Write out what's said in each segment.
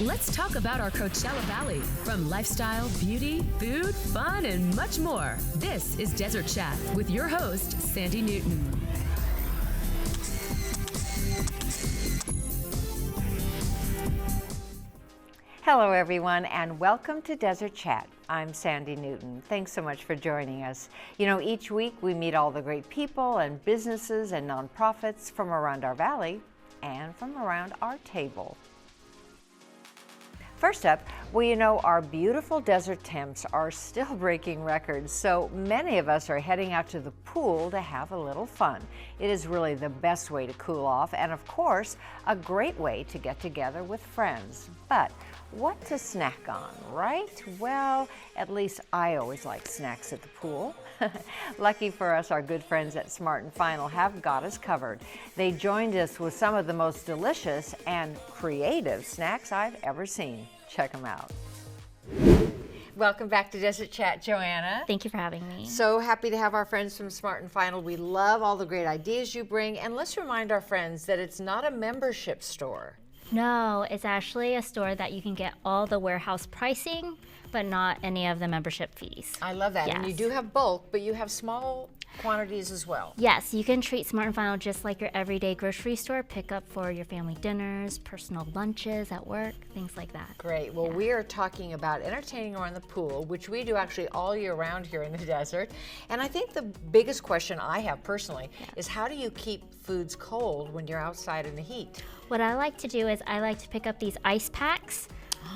Let's talk about our Coachella Valley, from lifestyle, beauty, food, fun, and much more. This is Desert Chat with your host, Sandy Newton. Hello everyone, and welcome to Desert Chat. I'm Sandy Newton. Thanks so much for joining us. You know, each week we meet all the great people and businesses and nonprofits from around our valley and from around our table. First up, well, you know, our beautiful desert temps are still breaking records, so many of us are heading out to the pool to have a little fun. It is really the best way to cool off, and of course, a great way to get together with friends. But what to snack on, right? Well, at least I always like snacks at the pool. Lucky for us, our good friends at Smart and Final have got us covered. They joined us with some of the most delicious and creative snacks I've ever seen. Check them out. Welcome back to Desert Chat, Joanna. Thank you for having me. So happy to have our friends from Smart and Final. We love all the great ideas you bring. And let's remind our friends that it's not a membership store. No, it's actually a store that you can get all the warehouse pricing, but not any of the membership fees. I love that. Yes. And you do have bulk, but you have small quantities as well. Yes, you can treat Smart and Final just like your everyday grocery store. Pick up for your family dinners, personal lunches at work, things like that. Great. Well, we are talking about entertaining around the pool, which we do actually all year round here in the desert. And I think the biggest question I have personally is, how do you keep foods cold when you're outside in the heat? What I like to do is I like to pick up these ice packs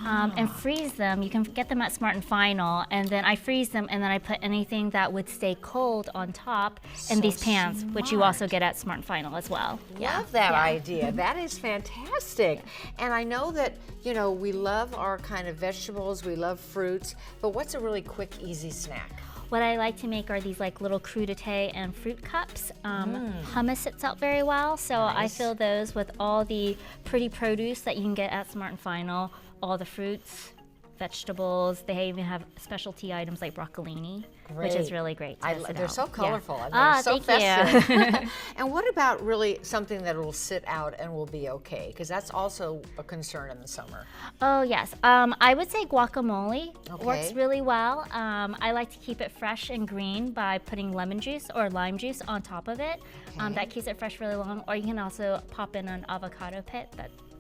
and freeze them. You can get them at Smart and Final, and then I freeze them, and then I put anything that would stay cold on top in these pans, which you also get at Smart and Final as well. Love that idea. That is fantastic. And I know that, you know, we love our kind of vegetables, we love fruits, but what's a really quick, easy snack? What I like to make are these like little crudité and fruit cups. Hummus sits out very well, so I fill those with all the pretty produce that you can get at Smart and Final, all the fruits, vegetables. They even have specialty items like broccolini, which is really great. They're so colorful. Yeah. They're so thank festive. you. And what about really something that will sit out and will be okay? Because that's also a concern in the summer. Oh yes, I would say guacamole works really well. I like to keep it fresh and green by putting lemon juice or lime juice on top of it. That keeps it fresh really long. Or you can also pop in an avocado pit.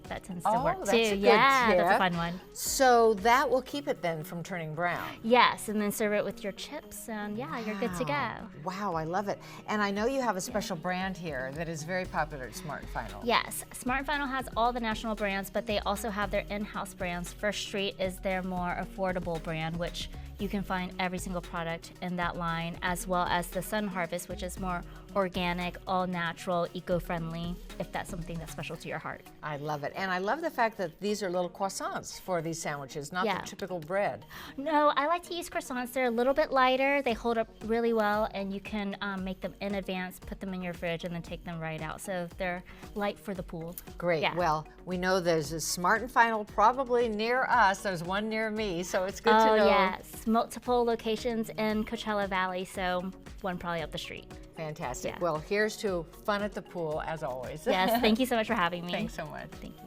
That tends to work too. That's a good That's a fun one. So that will keep it then from turning brown. Yes, and then serve it with your chips, and you're good to go. Wow, I love it. And I know you have a special brand here that is very popular at Smart and Final. Yes, Smart and Final has all the national brands, but they also have their in-house brands. First Street is their more affordable brand, which you can find every single product in that line, as well as the Sun Harvest, which is more organic, all natural, eco-friendly, if that's something that's special to your heart. I love it. And I love the fact that these are little croissants for these sandwiches, not the typical bread. No, I like to use croissants. They're a little bit lighter. They hold up really well, and you can make them in advance, put them in your fridge, and then take them right out. So they're light for the pool. Great. Yeah. Well, we know there's a Smart and Final probably near us. There's one near me, so it's good to know. Oh, yes. Multiple locations in Coachella Valley, so one probably up the street. Fantastic. Yeah. Well, here's to fun at the pool, as always. Yes, thank you so much for having me. Thanks so much. Thank you.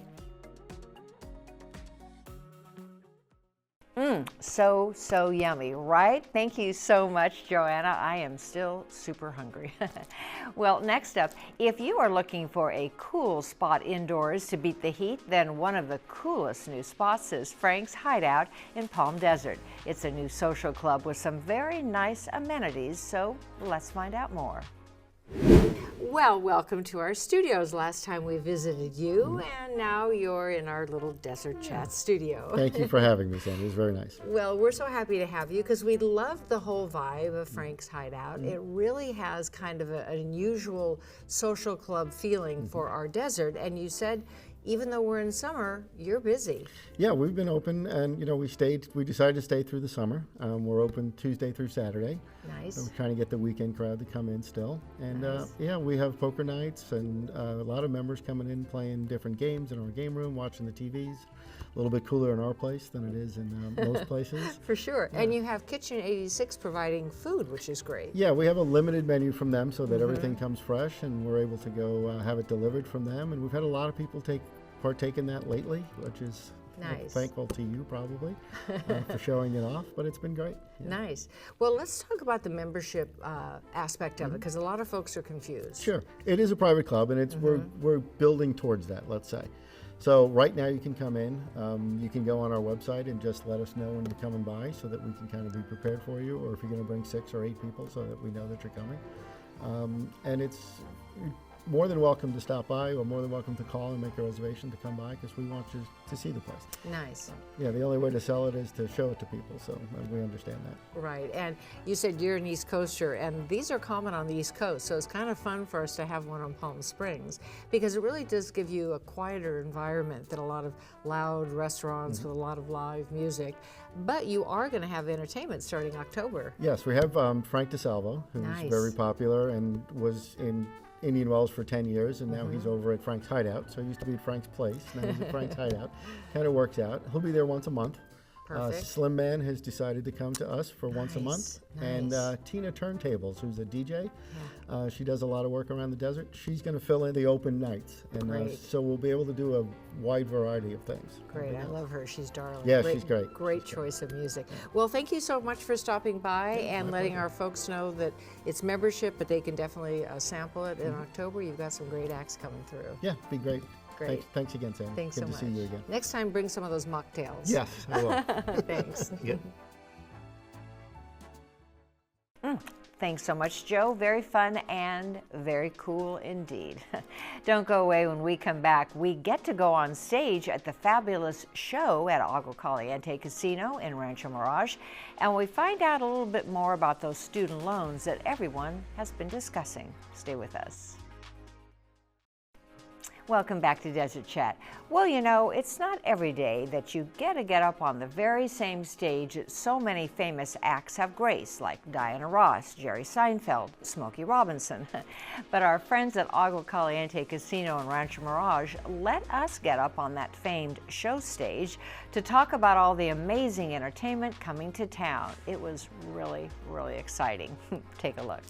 So yummy, right? Thank you so much, Joanna. I am still super hungry. Well, next up, if you are looking for a cool spot indoors to beat the heat, then one of the coolest new spots is Frank's Hideout in Palm Desert. It's a new social club with some very nice amenities, so let's find out more. Well, welcome to our studios. Last time we visited you, and now you're in our little Desert Chat studio. Thank you for having me, Sandy. It was very nice. Well, we're so happy to have you because we love the whole vibe of Frank's Hideout. It really has kind of an unusual social club feeling for our desert, and you said even though we're in summer, you're busy. Yeah, we've been open, and we decided to stay through the summer. We're open Tuesday through Saturday. Nice. So we're trying to get the weekend crowd to come in still. And nice. We have poker nights and a lot of members coming in playing different games in our game room, watching the TVs. A little bit cooler in our place than it is in most places. For sure. Yeah. And you have Kitchen 86 providing food, which is great. Yeah, we have a limited menu from them so that everything comes fresh, and we're able to go have it delivered from them. And we've had a lot of people partake in that lately, which is Nice. Thankful to you probably for showing it off, but it's been great. Yeah. Nice. Well, let's talk about the membership aspect of it, because a lot of folks are confused. Sure. It is a private club, and it's we're building towards that, let's say. So right now you can come in. You can go on our website and just let us know when you're coming by so that we can kind of be prepared for you, or if you're going to bring 6 or 8 people so that we know that you're coming. And it's more than welcome to stop by, or more than welcome to call and make a reservation to come by, because we want you to see the place. Nice. Yeah, the only way to sell it is to show it to people, so we understand that. Right, and you said you're an East Coaster, and these are common on the East Coast, so it's kind of fun for us to have one on Palm Springs, because it really does give you a quieter environment than a lot of loud restaurants with a lot of live music. But you are going to have entertainment starting October. Yes, we have Frank DeSalvo, who's very popular and was in Indian Wells for 10 years, and now he's over at Frank's Hideout. So he used to be at Frank's Place, now he's at Frank's Hideout. Kind of works out. He'll be there once a month. Perfect. Slim Man has decided to come to us for once a month. And Tina Turntables, who's a DJ, she does a lot of work around the desert. She's going to fill in the open nights. And so we'll be able to do a wide variety of things. Great, I love her. She's darling. Yeah, she's great. Great choice of music. Well, thank you so much for stopping by and letting our folks know that it's membership, but they can definitely sample it in October. You've got some great acts coming through. Yeah, be great. Great. Thanks again, Sam. Thanks Good so to much. see you again. Next time, bring some of those mocktails. Yes, I will. Thanks. Yeah. Thanks so much, Joe. Very fun and very cool indeed. Don't go away. When we come back, we get to go on stage at the fabulous show at Agua Caliente Casino in Rancho Mirage, and we find out a little bit more about those student loans that everyone has been discussing. Stay with us. Welcome back to Desert Chat. Well, you know, it's not every day that you get to get up on the very same stage that so many famous acts have graced, like Diana Ross, Jerry Seinfeld, Smokey Robinson. But our friends at Agua Caliente Casino in Rancho Mirage let us get up on that famed show stage to talk about all the amazing entertainment coming to town. It was really, really exciting. Take a look.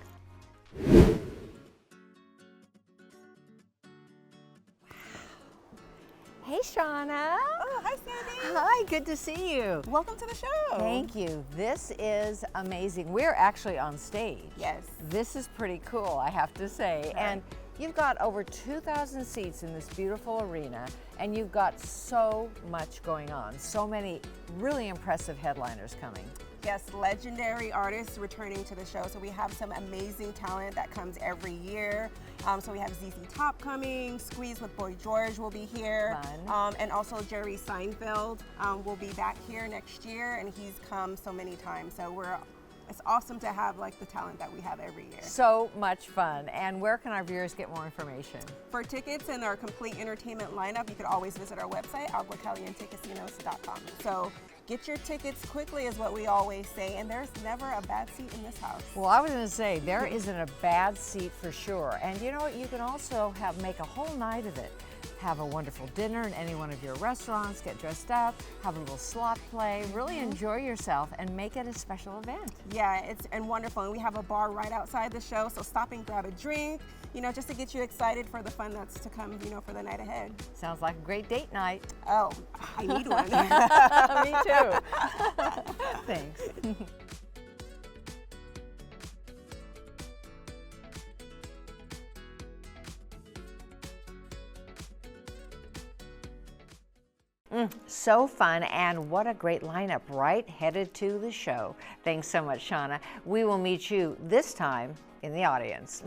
Hey, Shauna. Oh, hi, Sandy. Hi, good to see you. Welcome to the show. Thank you. This is amazing. We're actually on stage. Yes. This is pretty cool, I have to say. Right. And you've got over 2,000 seats in this beautiful arena, and you've got so much going on. So many really impressive headliners coming. Yes, legendary artists returning to the show. So we have some amazing talent that comes every year. So we have ZZ Top coming, Squeeze with Boy George will be here. And also Jerry Seinfeld will be back here next year, and he's come so many times. So it's awesome to have like the talent that we have every year. So much fun. And where can our viewers get more information? For tickets and our complete entertainment lineup, you could always visit our website, aguacalientecasinos.com. So get your tickets quickly is what we always say, and there's never a bad seat in this house. Well, I was going to say, there isn't a bad seat for sure. And you know what, you can also make a whole night of it. Have a wonderful dinner in any one of your restaurants, get dressed up, have a little slot play, really enjoy yourself and make it a special event. Yeah, it's wonderful. And we have a bar right outside the show, so stop and grab a drink, you know, just to get you excited for the fun that's to come, you know, for the night ahead. Sounds like a great date night. Oh, I need one. Me too. Thanks. So fun, and what a great lineup, right? Headed to the show. Thanks so much, Shauna. We will meet you this time in the audience.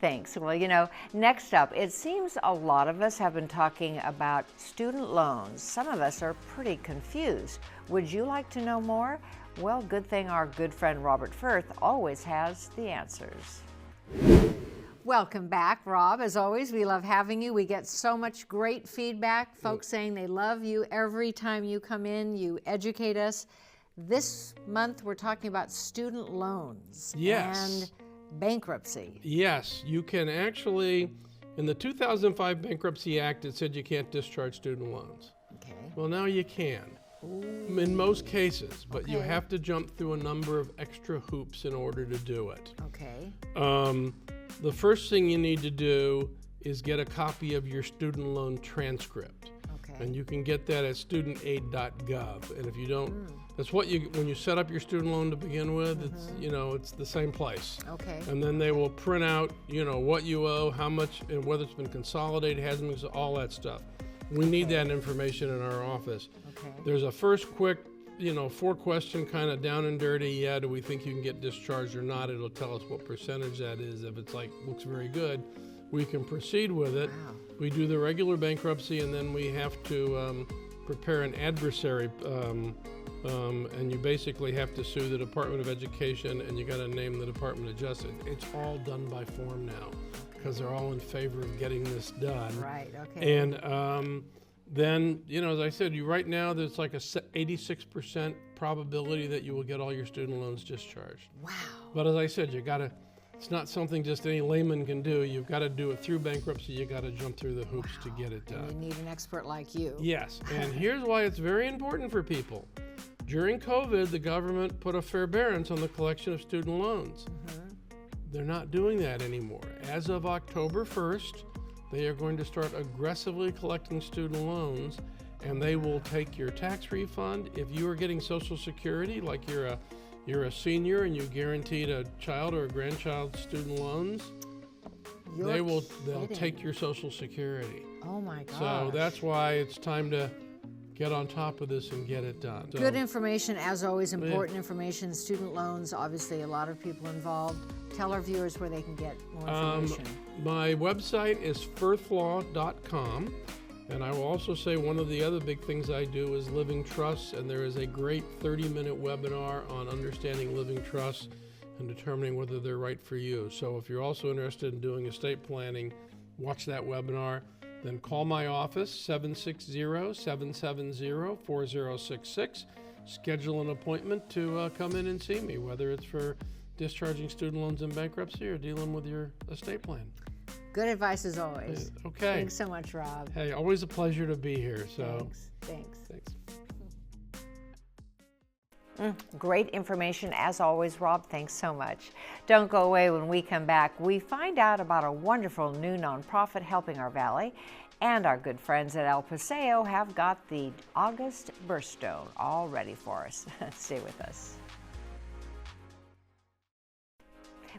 Thanks. Well, you know, next up, it seems a lot of us have been talking about student loans. Some of us are pretty confused. Would you like to know more? Well, good thing our good friend Robert Firth always has the answers. Welcome back, Rob. As always, we love having you. We get so much great feedback, folks saying they love you every time you come in, you educate us. This month, we're talking about student loans and bankruptcy. Yes, you can actually, in the 2005 Bankruptcy Act, it said you can't discharge student loans. Okay. Well, now you can. Ooh. In most cases, but you have to jump through a number of extra hoops in order to do it. Okay. The first thing you need to do is get a copy of your student loan transcript. Okay. And you can get that at studentaid.gov. And if you don't, that's what when you set up your student loan to begin with, it's, it's the same place. Okay. And then they will print out, what you owe, how much, and whether it's been consolidated, hasn't been, all that stuff. We need that information in our office. Okay. There's a first quick, 4-question kind of down and dirty. Yeah, do we think you can get discharged or not? It'll tell us what percentage that is. If it's looks very good, we can proceed with it. Wow. We do the regular bankruptcy, and then we have to prepare an adversary, and you basically have to sue the Department of Education, and you got to name the Department of Justice. It's all done by form now, because they're all in favor of getting this done. Right. Okay. And then, as I said, right now there's like a 86% probability that you will get all your student loans discharged. Wow. But as I said, it's not something just any layman can do. You've got to do it through bankruptcy. You got to jump through the hoops to get it done. And you need an expert like you. Yes, and here's why it's very important for people. During COVID, the government put a forbearance on the collection of student loans. They're not doing that anymore. As of October 1st, they are going to start aggressively collecting student loans, and they will take your tax refund. If you are getting Social Security, like you're a senior and you guaranteed a child or a grandchild student loans, they'll take your Social Security. Oh my gosh. So that's why it's time to get on top of this and get it done. Good information, as always, important information. Student loans, obviously a lot of people involved. Tell our viewers where they can get more information. My website is firthlaw.com. And I will also say one of the other big things I do is living trusts, and there is a great 30-minute webinar on understanding living trusts and determining whether they're right for you. So if you're also interested in doing estate planning, watch that webinar. Then call my office, 760-770-4066. Schedule an appointment to come in and see me, whether it's for discharging student loans in bankruptcy or dealing with your estate plan. Good advice as always. Okay. Thanks so much, Rob. Hey, always a pleasure to be here. So Thanks. Great information as always, Rob. Thanks so much. Don't go away. When we come back, we find out about a wonderful new nonprofit helping our valley, and our good friends at El Paseo have got the August birthstone all ready for us. Stay with us.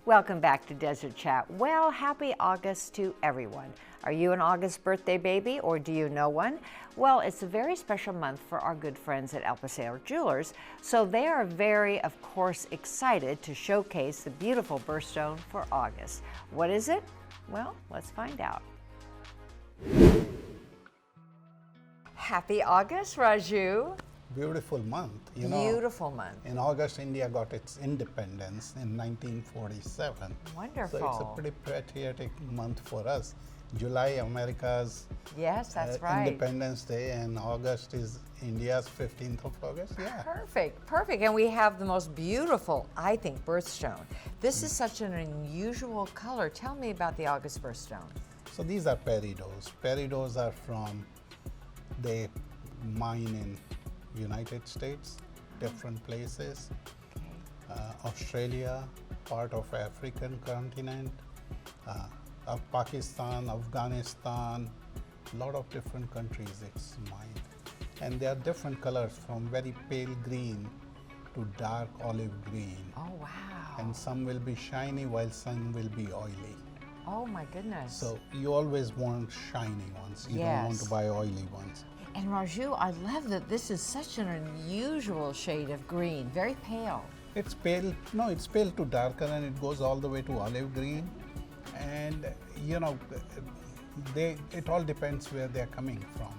Welcome back to Desert Chat. Well, happy August to everyone. Are you an August birthday baby, or do you know one? Well, it's a very special month for our good friends at El Paseo Jewelers, so they are very, of course, excited to showcase the beautiful birthstone for August. What is it? Well, let's find out. Happy August, Raju. Beautiful month, Beautiful month. In August, India got its independence in 1947. Wonderful. So it's a pretty patriotic month for us. July, America's Yes, that's right. Independence Day, and August is India's 15th of August. Yeah. Perfect. And we have the most beautiful, I think, birthstone. This is such an unusual color. Tell me about the August birthstone. So these are peridot. Peridot are from the mine in United States, different places, Australia, part of African continent, of Pakistan, Afghanistan, a lot of different countries it's mined. And there are different colors from very pale green to dark olive green. Oh, wow. And some will be shiny while some will be oily. Oh, my goodness. So you always want shiny ones. You don't want to buy oily ones. And Raju, I love that this is such an unusual shade of green, very pale. It's pale, no, it's pale to darker, and it goes all the way to olive green. And, it all depends where they're coming from.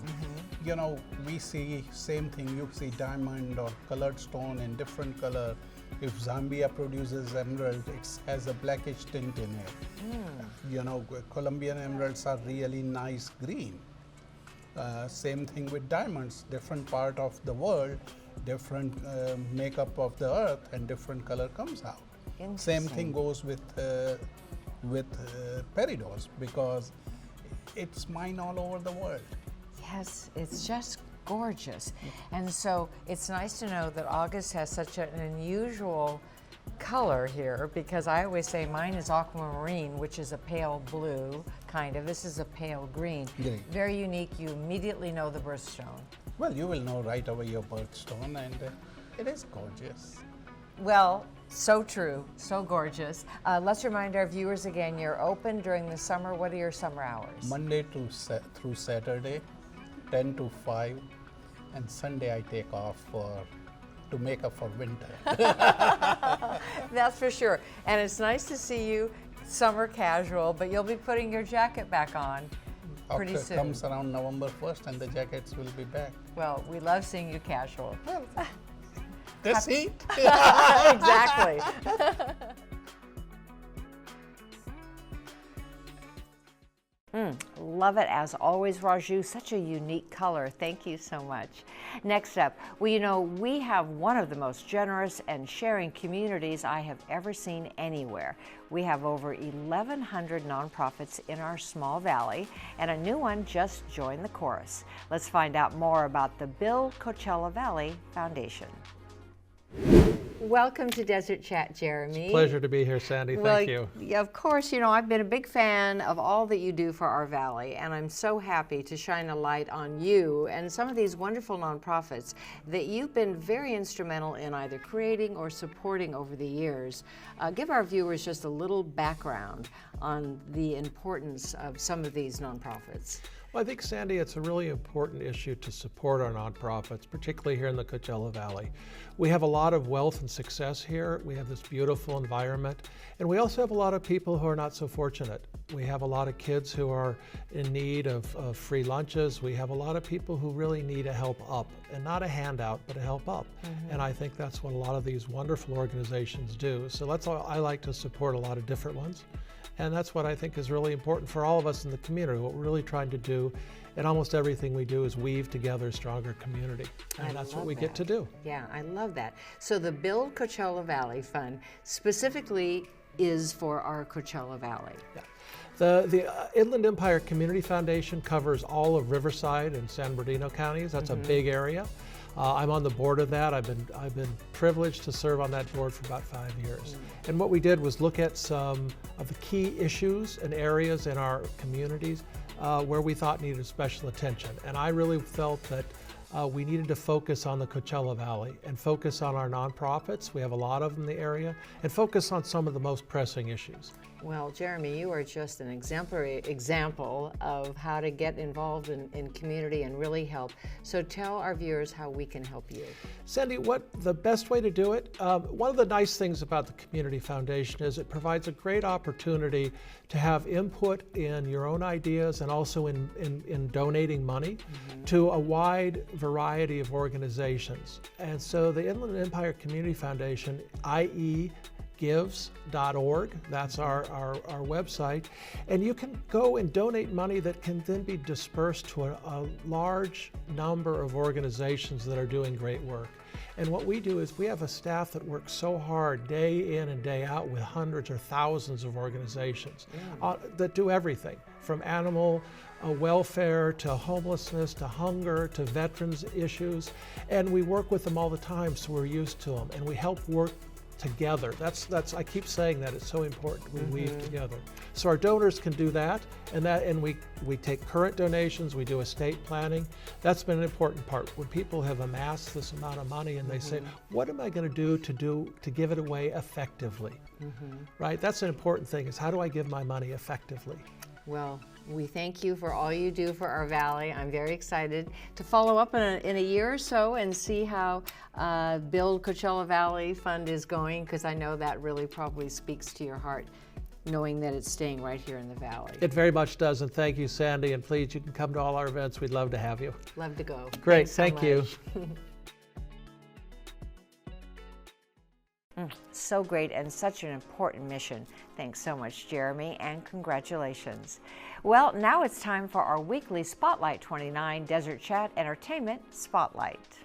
We see same thing, you see diamond or colored stone in different color. If Zambia produces emerald, it has a blackish tint in it. Colombian emeralds are really nice green. Same thing with diamonds, different part of the world, different makeup of the earth, and different color comes out. Same thing goes with peridots, because it's mined all over the world. Yes, it's just gorgeous. And so it's nice to know that August has such an unusual color here, because I always say mine is aquamarine, which is a pale blue kind of. This is a pale green. Green. Very unique. You immediately know the birthstone. Well, you will know right away your birthstone, and it is gorgeous. Well, so true, so gorgeous. Let's remind our viewers again, you're open during the summer. What are your summer hours? Monday through Saturday, 10 to 5, and Sunday I take off to make up for winter. That's for sure. And it's nice to see you summer casual, but you'll be putting your jacket back on pretty After soon. comes around November 1st, and the jackets will be back. Well, we love seeing you casual. This heat. Exactly. Love it as always, Raju. Such a unique color. Thank you so much. Next up, well, you know, we have one of the most generous and sharing communities I have ever seen anywhere. We have over 1,100 nonprofits in our small valley, and a new one just joined the chorus. Let's find out more about the Build Coachella Valley Foundation. Welcome to Desert Chat, Jeremy. Pleasure to be here, Sandy. Thank you. Of course, you know, I've been a big fan of all that you do for our valley, and I'm so happy to shine a light on you and some of these wonderful nonprofits that you've been very instrumental in either creating or supporting over the years. Give our viewers just a little background on the importance of some of these nonprofits. Well, I think, Sandy, it's a really important issue to support our nonprofits, particularly here in the Coachella Valley. We have a lot of wealth and success here. We have this beautiful environment, and we also have a lot of people who are not so fortunate. We have a lot of kids who are in need of free lunches. We have a lot of people who really need a help up, and not a handout, but a help up. And I think that's what a lot of these wonderful organizations do. So that's why I like to support a lot of different ones. And that's what I think is really important for all of us in the community. What we're really trying to do in almost everything we do is weave together a stronger community. And that's what we get to do. Yeah, I love that. So the Build Coachella Valley Fund specifically is for our Coachella Valley. Yeah. The Inland Empire Community Foundation covers all of Riverside and San Bernardino counties. That's a big area. I'm on the board of that. I've been privileged to serve on that board for about 5 years. And what we did was look at some of the key issues and areas in our communities where we thought needed special attention. And I really felt that we needed to focus on the Coachella Valley and focus on our nonprofits. We have a lot of them in the area, and focus on some of the most pressing issues. Well, Jeremy, you are just an exemplary example of how to get involved in community and really help. So tell our viewers how we can help you. Sandy, what the best way to do it? One of the nice things about the Community Foundation is it provides a great opportunity to have input in your own ideas and also in donating money to a wide variety of organizations. And so the Inland Empire Community Foundation, i.e., gives.org. That's our website. And you can go and donate money that can then be dispersed to a large number of organizations that are doing great work. And what we do is we have a staff that works so hard day in and day out with hundreds or thousands of organizations that do everything from animal welfare to homelessness to hunger to veterans issues. And we work with them all the time, so we're used to them. And we help work together. That's I keep saying that it's so important we weave together. So our donors can do that, and we take current donations, we do estate planning. That's been an important part. When people have amassed this amount of money and they say, what am I going to do to give it away effectively? Right? That's an important thing, is how do I give my money effectively? Well, we thank you for all you do for our valley. I'm very excited to follow up in a year or so and see how Build Coachella Valley Fund is going, because I know that really probably speaks to your heart, knowing that it's staying right here in the valley. It very much does, and thank you, Sandy, and please, you can come to all our events. We'd love to have you. Love to go. Great, Thanks so thank you. So great, and such an important mission. Thanks so much, Jeremy, and congratulations. Well, now it's time for our weekly Spotlight 29 Desert Chat Entertainment Spotlight.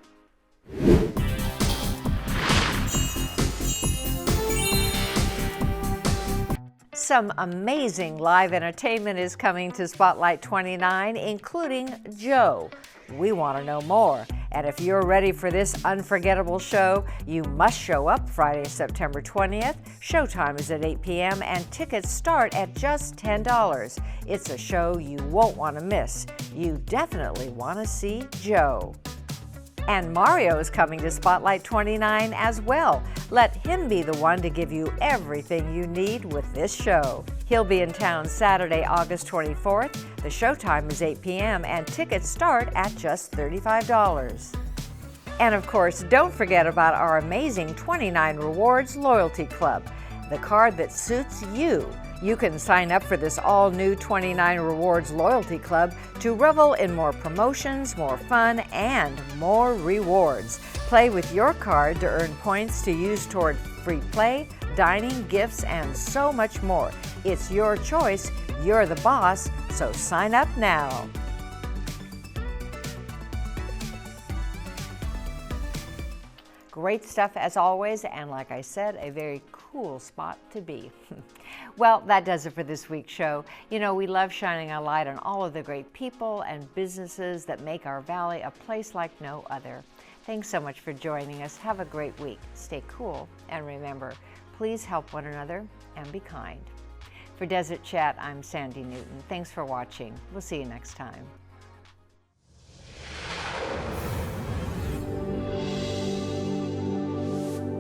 Some amazing live entertainment is coming to Spotlight 29, including Joe. We want to know more. And if you're ready for this unforgettable show, you must show up Friday, September 20th. Showtime is at 8 p.m. and tickets start at just $10. It's a show you won't want to miss. You definitely want to see Joe. And Mario is coming to Spotlight 29 as well. Let him be the one to give you everything you need with this show. He'll be in town Saturday, August 24th. The showtime is 8 p.m. and tickets start at just $35. And of course, don't forget about our amazing 29 Rewards Loyalty Club, the card that suits you. You can sign up for this all-new 29 Rewards Loyalty Club to revel in more promotions, more fun, and more rewards. Play with your card to earn points to use toward free play, dining, gifts, and so much more. It's your choice. You're the boss, so sign up now. Great stuff as always, and like I said, a very cool spot to be. Well, that does it for this week's show. You know, we love shining a light on all of the great people and businesses that make our valley a place like no other. Thanks so much for joining us. Have a great week. Stay cool, and remember, please help one another and be kind. For Desert Chat, I'm Sandy Newton. Thanks for watching. We'll see you next time.